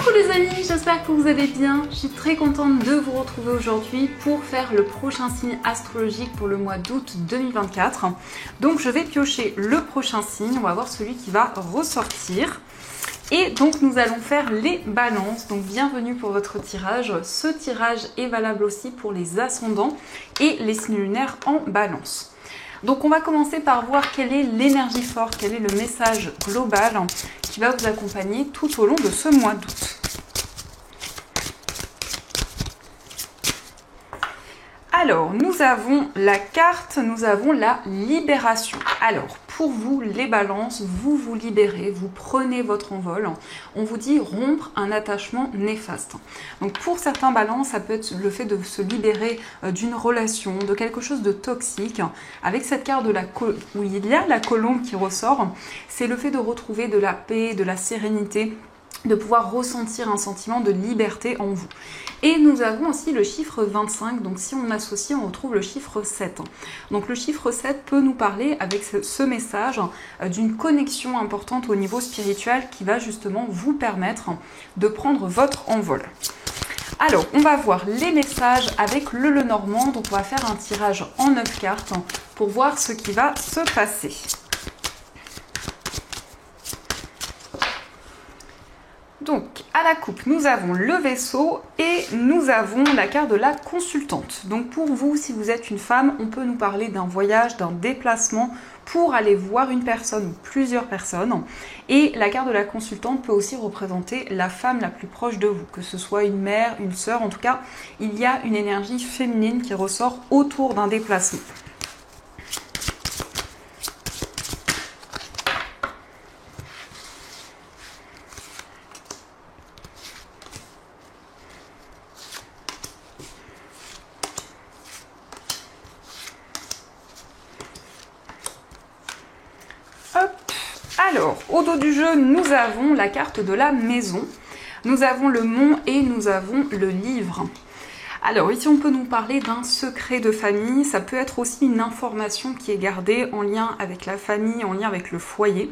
Coucou les amis, j'espère que vous allez bien. Je suis très contente de vous retrouver aujourd'hui pour faire le prochain signe astrologique pour le mois d'août 2024. Donc je vais piocher le prochain signe, on va voir celui qui va ressortir. Et donc nous allons faire les balances, donc bienvenue pour votre tirage. Ce tirage est valable aussi pour les ascendants et les signes lunaires en balance. Donc on va commencer par voir quelle est l'énergie forte, quel est le message global qui va vous accompagner tout au long de ce mois d'août. Alors, nous avons la carte, nous avons la libération. Alors, pour vous, les balances, vous vous libérez, vous prenez votre envol. On vous dit rompre un attachement néfaste. Donc, pour certains balances, ça peut être le fait de se libérer d'une relation, de quelque chose de toxique. Avec cette carte de où il y a la colombe qui ressort, c'est le fait de retrouver de la paix, de la sérénité, de pouvoir ressentir un sentiment de liberté en vous. Et nous avons aussi le chiffre 25, donc si on associe, on retrouve le chiffre 7. Donc le chiffre 7 peut nous parler avec ce message d'une connexion importante au niveau spirituel qui va justement vous permettre de prendre votre envol. Alors, on va voir les messages avec le Lenormand, donc on va faire un tirage en 9 cartes pour voir ce qui va se passer. Donc, à la coupe, nous avons le vaisseau et nous avons la carte de la consultante. Donc, pour vous, si vous êtes une femme, on peut nous parler d'un voyage, d'un déplacement pour aller voir une personne ou plusieurs personnes. Et la carte de la consultante peut aussi représenter la femme la plus proche de vous, que ce soit une mère, une sœur. En tout cas, il y a une énergie féminine qui ressort autour d'un déplacement. Alors, au dos du jeu, nous avons la carte de la maison, nous avons le mont et nous avons le livre. Alors ici, on peut nous parler d'un secret de famille, ça peut être aussi une information qui est gardée en lien avec la famille, en lien avec le foyer.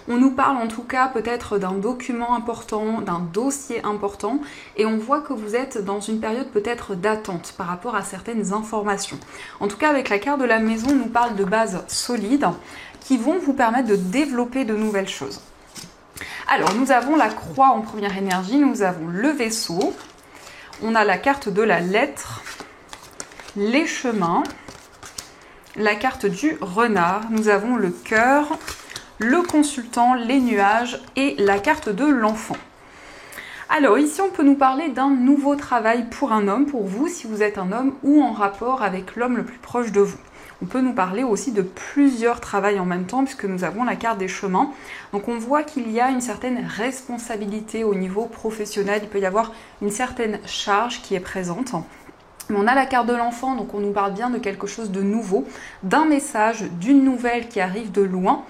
On nous parle en tout cas peut-être d'un document important, d'un dossier important et on voit que vous êtes dans une période peut-être d'attente par rapport à certaines informations. En tout cas, avec la carte de la maison, on nous parle de bases solides qui vont vous permettre de développer de nouvelles choses. Alors, nous avons la croix en première énergie, nous avons le vaisseau, on a la carte de la lettre, les chemins, la carte du renard, nous avons le cœur, le consultant, les nuages et la carte de l'enfant. Alors ici, on peut nous parler d'un nouveau travail pour un homme, pour vous, si vous êtes un homme ou en rapport avec l'homme le plus proche de vous. On peut nous parler aussi de plusieurs travails en même temps puisque nous avons la carte des chemins. Donc on voit qu'il y a une certaine responsabilité au niveau professionnel, il peut y avoir une certaine charge qui est présente. Mais on a la carte de l'enfant, donc on nous parle bien de quelque chose de nouveau, d'un message, d'une nouvelle qui arrive de loin.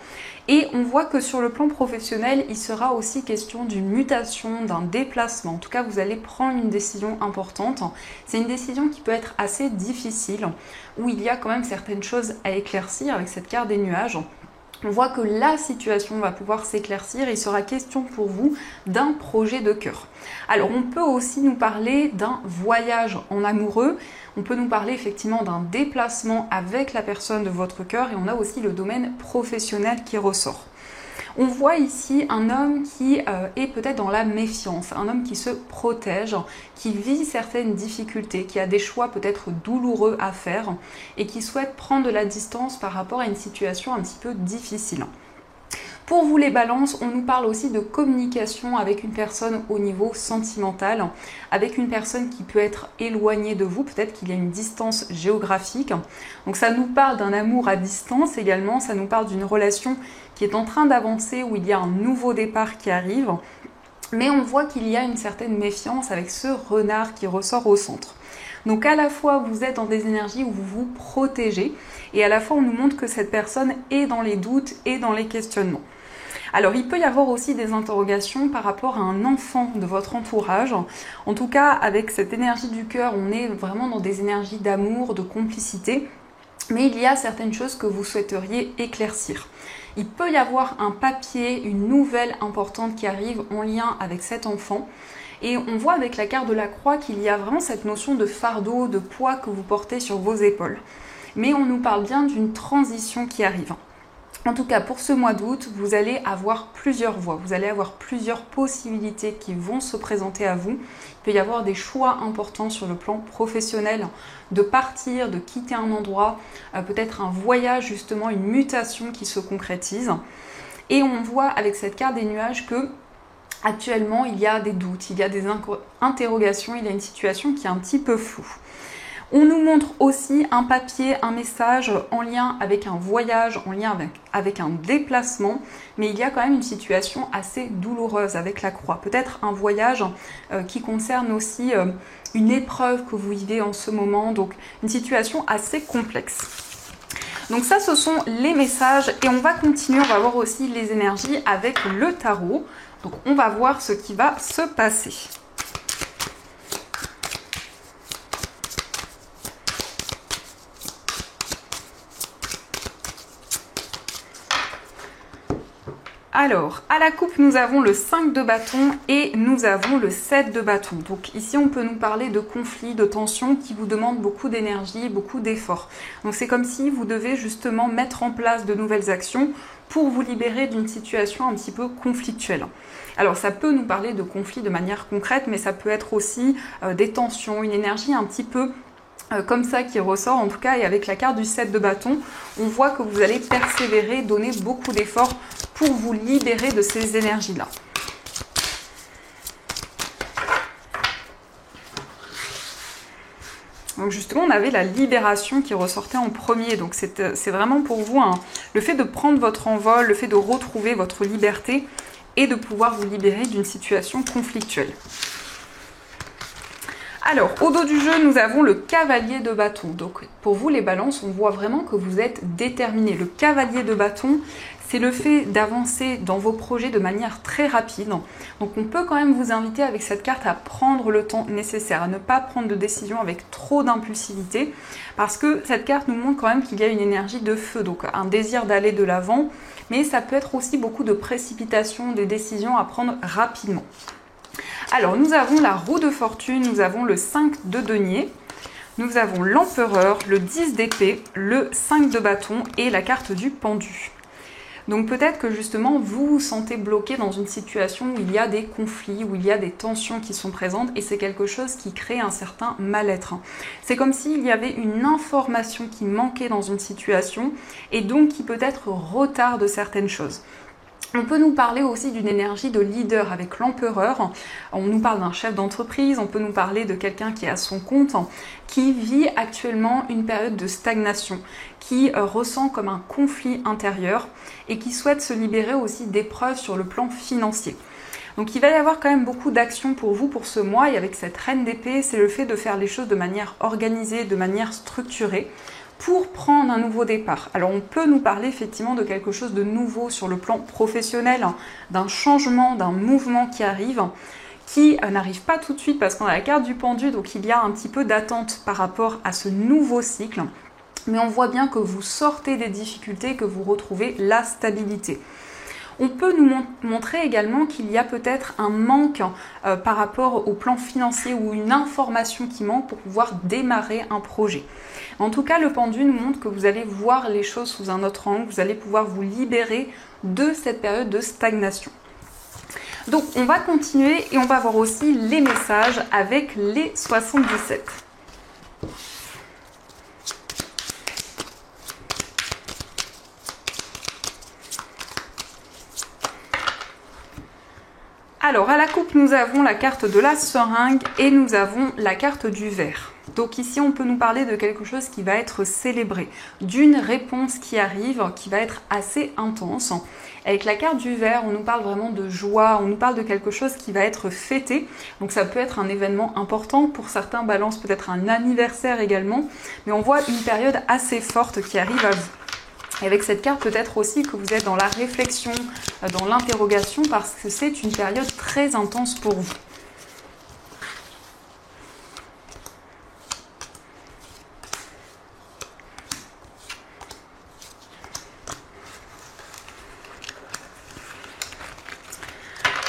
Et on voit que sur le plan professionnel, il sera aussi question d'une mutation, d'un déplacement. En tout cas, vous allez prendre une décision importante. C'est une décision qui peut être assez difficile, où il y a quand même certaines choses à éclaircir avec cette carte des nuages. On voit que la situation va pouvoir s'éclaircir et il sera question pour vous d'un projet de cœur. Alors on peut aussi nous parler d'un voyage en amoureux, on peut nous parler effectivement d'un déplacement avec la personne de votre cœur et on a aussi le domaine professionnel qui ressort. On voit ici un homme qui est peut-être dans la méfiance, un homme qui se protège, qui vit certaines difficultés, qui a des choix peut-être douloureux à faire et qui souhaite prendre de la distance par rapport à une situation un petit peu difficile. Pour vous les balances, on nous parle aussi de communication avec une personne au niveau sentimental, avec une personne qui peut être éloignée de vous, peut-être qu'il y a une distance géographique. Donc ça nous parle d'un amour à distance également, ça nous parle d'une relation qui est en train d'avancer, où il y a un nouveau départ qui arrive. Mais on voit qu'il y a une certaine méfiance avec ce renard qui ressort au centre. Donc à la fois vous êtes dans des énergies où vous vous protégez et à la fois on nous montre que cette personne est dans les doutes et dans les questionnements. Alors il peut y avoir aussi des interrogations par rapport à un enfant de votre entourage. En tout cas avec cette énergie du cœur, on est vraiment dans des énergies d'amour, de complicité. Mais il y a certaines choses que vous souhaiteriez éclaircir. Il peut y avoir un papier, une nouvelle importante qui arrive en lien avec cet enfant. Et on voit avec la carte de la croix qu'il y a vraiment cette notion de fardeau, de poids que vous portez sur vos épaules. Mais on nous parle bien d'une transition qui arrive. En tout cas, pour ce mois d'août, vous allez avoir plusieurs voies, vous allez avoir plusieurs possibilités qui vont se présenter à vous. Il peut y avoir des choix importants sur le plan professionnel, de partir, de quitter un endroit, peut-être un voyage justement, une mutation qui se concrétise. Et on voit avec cette carte des nuages que actuellement il y a des doutes, il y a des interrogations, il y a une situation qui est un petit peu floue. On nous montre aussi un papier, un message en lien avec un voyage, en lien avec un déplacement, mais il y a quand même une situation assez douloureuse avec la croix. Peut-être un voyage qui concerne aussi une épreuve que vous vivez en ce moment, donc une situation assez complexe. Donc ça, ce sont les messages et on va continuer, on va voir aussi les énergies avec le tarot. Donc on va voir ce qui va se passer. Alors, à la coupe, nous avons le 5 de bâton et nous avons le 7 de bâton. Donc ici, on peut nous parler de conflits, de tensions qui vous demandent beaucoup d'énergie, beaucoup d'efforts. Donc c'est comme si vous devez justement mettre en place de nouvelles actions pour vous libérer d'une situation un petit peu conflictuelle. Alors ça peut nous parler de conflits de manière concrète, mais ça peut être aussi des tensions, une énergie un petit peu comme ça qui ressort en tout cas. Et avec la carte du 7 de bâton, on voit que vous allez persévérer, donner beaucoup d'efforts pour vous libérer de ces énergies-là. Donc justement, on avait la libération qui ressortait en premier. Donc c'est vraiment pour vous le fait de prendre votre envol, le fait de retrouver votre liberté et de pouvoir vous libérer d'une situation conflictuelle. Alors, au dos du jeu, nous avons le cavalier de bâton. Donc, pour vous, les balances, on voit vraiment que vous êtes déterminés. Le cavalier de bâton, c'est le fait d'avancer dans vos projets de manière très rapide. Donc, on peut quand même vous inviter avec cette carte à prendre le temps nécessaire, à ne pas prendre de décision avec trop d'impulsivité, parce que cette carte nous montre quand même qu'il y a une énergie de feu, donc un désir d'aller de l'avant, mais ça peut être aussi beaucoup de précipitation, des décisions à prendre rapidement. Alors, nous avons la roue de fortune, nous avons le 5 de denier, nous avons l'empereur, le 10 d'épée, le 5 de bâton et la carte du pendu. Donc peut-être que justement vous vous sentez bloqué dans une situation où il y a des conflits, où il y a des tensions qui sont présentes et c'est quelque chose qui crée un certain mal-être. C'est comme s'il y avait une information qui manquait dans une situation et donc qui peut-être retarde certaines choses. On peut nous parler aussi d'une énergie de leader avec l'empereur. On nous parle d'un chef d'entreprise, on peut nous parler de quelqu'un qui est à son compte, qui vit actuellement une période de stagnation, qui ressent comme un conflit intérieur et qui souhaite se libérer aussi d'épreuves sur le plan financier. Donc il va y avoir quand même beaucoup d'actions pour vous pour ce mois et avec cette reine d'épée, c'est le fait de faire les choses de manière organisée, de manière structurée, pour prendre un nouveau départ. Alors on peut nous parler effectivement de quelque chose de nouveau sur le plan professionnel, d'un changement, d'un mouvement qui arrive, qui n'arrive pas tout de suite parce qu'on a la carte du pendu, donc il y a un petit peu d'attente par rapport à ce nouveau cycle. Mais on voit bien que vous sortez des difficultés, que vous retrouvez la stabilité. On peut nous montrer également qu'il y a peut-être un manque par rapport au plan financier ou une information qui manque pour pouvoir démarrer un projet. En tout cas, le pendu nous montre que vous allez voir les choses sous un autre angle, vous allez pouvoir vous libérer de cette période de stagnation. Donc, on va continuer et on va voir aussi les messages avec les 77. Alors, à la coupe, nous avons la carte de la seringue et nous avons la carte du verre. Donc ici, on peut nous parler de quelque chose qui va être célébré, d'une réponse qui arrive, qui va être assez intense. Avec la carte du verre, on nous parle vraiment de joie, on nous parle de quelque chose qui va être fêté. Donc ça peut être un événement important, pour certains balances peut-être un anniversaire également, mais on voit une période assez forte qui arrive à vous. Et avec cette carte, peut-être aussi que vous êtes dans la réflexion, dans l'interrogation, parce que c'est une période très intense pour vous.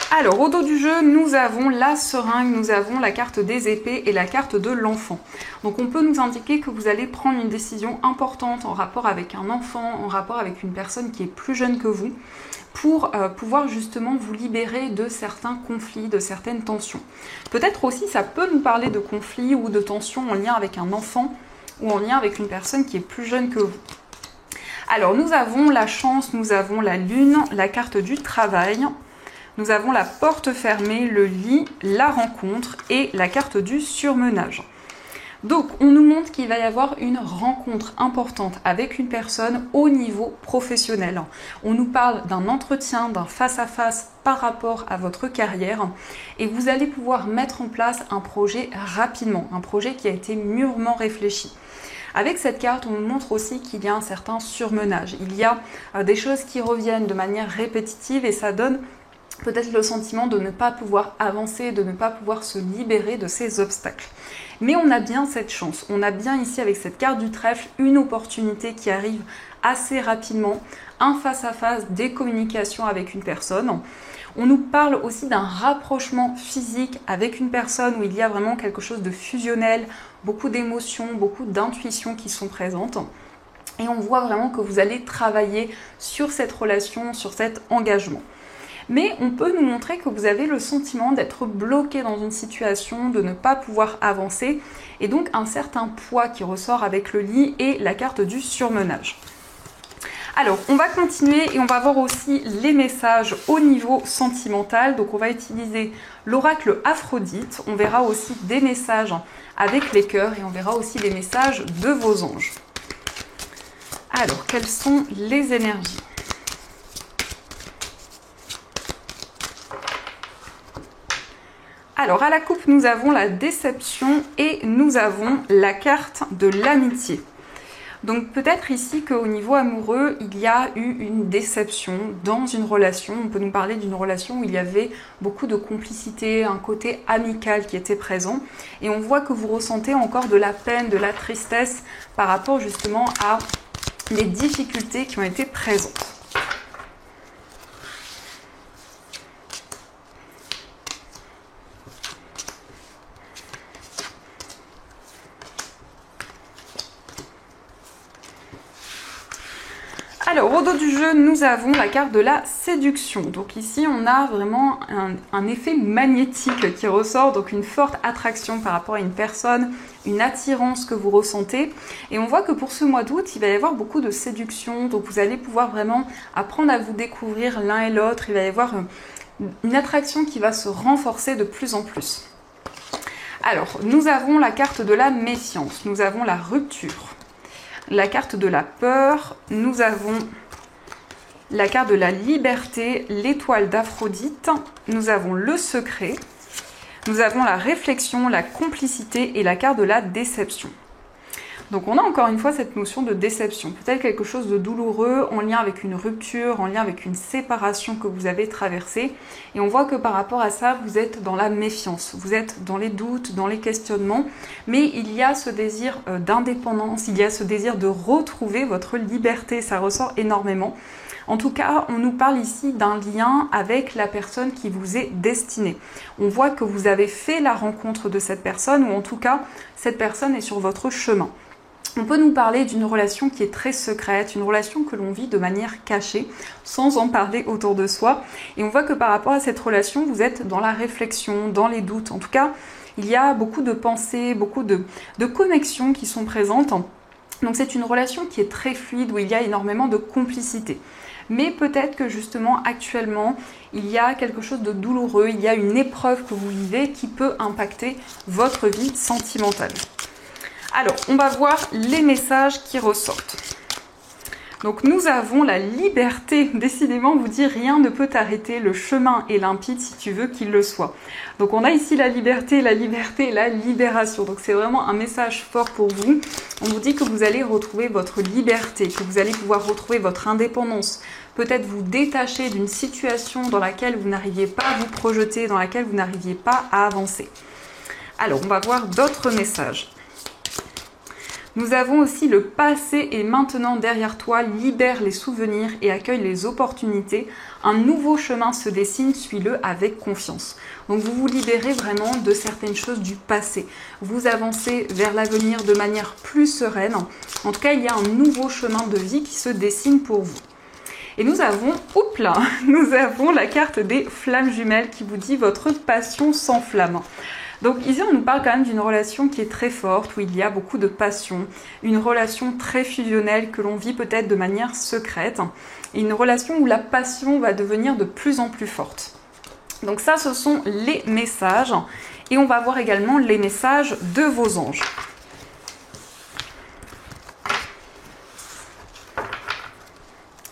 Alors, au dos du jeu, nous avons la seringue, nous avons la carte des épées et la carte de l'enfant. Donc, on peut nous indiquer que vous allez prendre une décision importante en rapport avec un enfant, en rapport avec une personne qui est plus jeune que vous, pour pouvoir justement vous libérer de certains conflits, de certaines tensions. Peut-être aussi, ça peut nous parler de conflits ou de tensions en lien avec un enfant ou en lien avec une personne qui est plus jeune que vous. Alors, nous avons la chance, nous avons la lune, la carte du travail. Nous avons la porte fermée, le lit, la rencontre et la carte du surmenage. Donc, on nous montre qu'il va y avoir une rencontre importante avec une personne au niveau professionnel. On nous parle d'un entretien, d'un face-à-face par rapport à votre carrière et vous allez pouvoir mettre en place un projet rapidement, un projet qui a été mûrement réfléchi. Avec cette carte, on nous montre aussi qu'il y a un certain surmenage. Il y a des choses qui reviennent de manière répétitive et ça donne peut-être le sentiment de ne pas pouvoir avancer, de ne pas pouvoir se libérer de ces obstacles. Mais on a bien cette chance, on a bien ici avec cette carte du trèfle une opportunité qui arrive assez rapidement, un face-à-face, des communications avec une personne. On nous parle aussi d'un rapprochement physique avec une personne où il y a vraiment quelque chose de fusionnel, beaucoup d'émotions, beaucoup d'intuitions qui sont présentes. Et on voit vraiment que vous allez travailler sur cette relation, sur cet engagement. Mais on peut nous montrer que vous avez le sentiment d'être bloqué dans une situation, de ne pas pouvoir avancer, et donc un certain poids qui ressort avec le lit et la carte du surmenage. Alors, on va continuer et on va voir aussi les messages au niveau sentimental. Donc, on va utiliser l'oracle Aphrodite. On verra aussi des messages avec les cœurs et on verra aussi les messages de vos anges. Alors, quelles sont les énergies ? Alors, à la coupe, nous avons la déception et nous avons la carte de l'amitié. Donc, peut-être ici qu'au niveau amoureux, il y a eu une déception dans une relation. On peut nous parler d'une relation où il y avait beaucoup de complicité, un côté amical qui était présent. Et on voit que vous ressentez encore de la peine, de la tristesse par rapport justement à les difficultés qui ont été présentes. Alors, au dos du jeu, nous avons la carte de la séduction. Donc ici, on a vraiment un effet magnétique qui ressort, donc une forte attraction par rapport à une personne, une attirance que vous ressentez. Et on voit que pour ce mois d'août, il va y avoir beaucoup de séduction, donc vous allez pouvoir vraiment apprendre à vous découvrir l'un et l'autre. Il va y avoir une attraction qui va se renforcer de plus en plus. Alors, nous avons la carte de la méfiance, nous avons la rupture. La carte de la peur, nous avons la carte de la liberté, l'étoile d'Aphrodite, nous avons le secret, nous avons la réflexion, la complicité et la carte de la déception. Donc on a encore une fois cette notion de déception, peut-être quelque chose de douloureux en lien avec une rupture, en lien avec une séparation que vous avez traversée. Et on voit que par rapport à ça, vous êtes dans la méfiance, vous êtes dans les doutes, dans les questionnements. Mais il y a ce désir d'indépendance, il y a ce désir de retrouver votre liberté, ça ressort énormément. En tout cas, on nous parle ici d'un lien avec la personne qui vous est destinée. On voit que vous avez fait la rencontre de cette personne, ou en tout cas, cette personne est sur votre chemin. On peut nous parler d'une relation qui est très secrète, une relation que l'on vit de manière cachée, sans en parler autour de soi. Et on voit que par rapport à cette relation, vous êtes dans la réflexion, dans les doutes. En tout cas, il y a beaucoup de pensées, beaucoup de connexions qui sont présentes. Donc c'est une relation qui est très fluide, où il y a énormément de complicité. Mais peut-être que justement, actuellement, il y a quelque chose de douloureux, il y a une épreuve que vous vivez qui peut impacter votre vie sentimentale. Alors, on va voir les messages qui ressortent. Donc, nous avons la liberté. Décidément, on vous dit rien ne peut t'arrêter. Le chemin est limpide si tu veux qu'il le soit. Donc, on a ici la liberté et la libération. Donc, c'est vraiment un message fort pour vous. On vous dit que vous allez retrouver votre liberté, que vous allez pouvoir retrouver votre indépendance. Peut-être vous détacher d'une situation dans laquelle vous n'arriviez pas à vous projeter, dans laquelle vous n'arriviez pas à avancer. Alors, on va voir d'autres messages. Nous avons aussi le passé est maintenant derrière toi, libère les souvenirs et accueille les opportunités. Un nouveau chemin se dessine, suis-le avec confiance. Donc vous vous libérez vraiment de certaines choses du passé. Vous avancez vers l'avenir de manière plus sereine. En tout cas, il y a un nouveau chemin de vie qui se dessine pour vous. Et nous avons, nous avons la carte des flammes jumelles qui vous dit votre passion s'enflamme. Donc ici, on nous parle quand même d'une relation qui est très forte, où il y a beaucoup de passion, une relation très fusionnelle que l'on vit peut-être de manière secrète, et une relation où la passion va devenir de plus en plus forte. Donc ça, ce sont les messages, et on va voir également les messages de vos anges.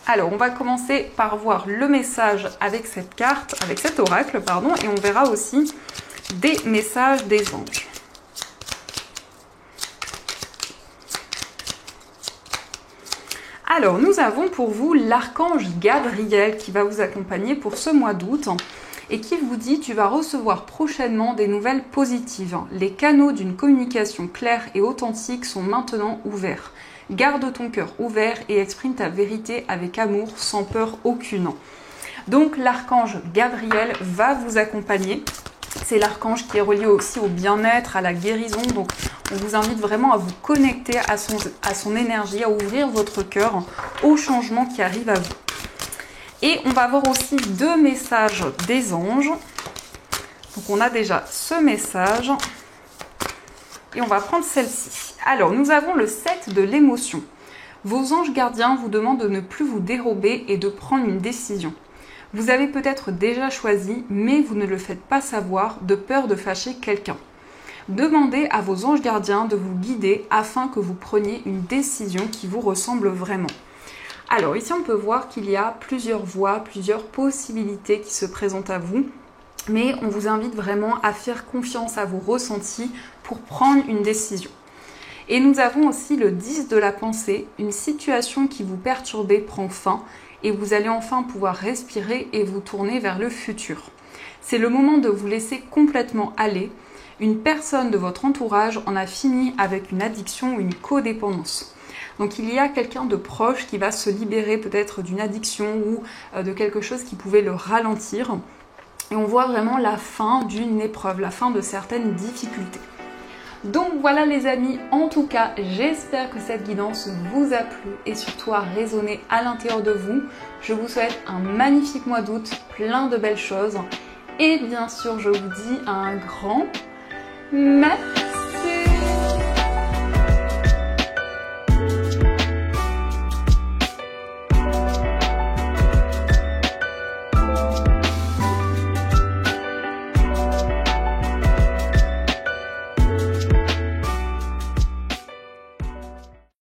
Alors, on va commencer par voir le message avec cette carte, avec cet oracle, pardon, et on verra aussi des messages des anges. Alors, nous avons pour vous l'archange Gabriel qui va vous accompagner pour ce mois d'août et qui vous dit tu vas recevoir prochainement des nouvelles positives. Les canaux d'une communication claire et authentique sont maintenant ouverts. Garde ton cœur ouvert et exprime ta vérité avec amour sans peur aucune. Donc, l'archange Gabriel va vous accompagner. C'est l'archange qui est relié aussi au bien-être, à la guérison. Donc, on vous invite vraiment à vous connecter à son énergie, à ouvrir votre cœur au changement qui arrive à vous. Et on va voir aussi deux messages des anges. Donc, on a déjà ce message. Et on va prendre celle-ci. Alors, nous avons le 7 de l'émotion. Vos anges gardiens vous demandent de ne plus vous dérober et de prendre une décision. Vous avez peut-être déjà choisi, mais vous ne le faites pas savoir de peur de fâcher quelqu'un. Demandez à vos anges gardiens de vous guider afin que vous preniez une décision qui vous ressemble vraiment. Alors ici on peut voir qu'il y a plusieurs voies, plusieurs possibilités qui se présentent à vous, mais on vous invite vraiment à faire confiance à vos ressentis pour prendre une décision. Et nous avons aussi le 10 de la pensée, une situation qui vous perturbait prend fin et vous allez enfin pouvoir respirer et vous tourner vers le futur. C'est le moment de vous laisser complètement aller. Une personne de votre entourage en a fini avec une addiction ou une codépendance. Donc il y a quelqu'un de proche qui va se libérer peut-être d'une addiction ou de quelque chose qui pouvait le ralentir. Et on voit vraiment la fin d'une épreuve, la fin de certaines difficultés. Donc voilà les amis, en tout cas j'espère que cette guidance vous a plu et surtout a résonné à l'intérieur de vous. Je vous souhaite un magnifique mois d'août, plein de belles choses et bien sûr je vous dis un grand merci.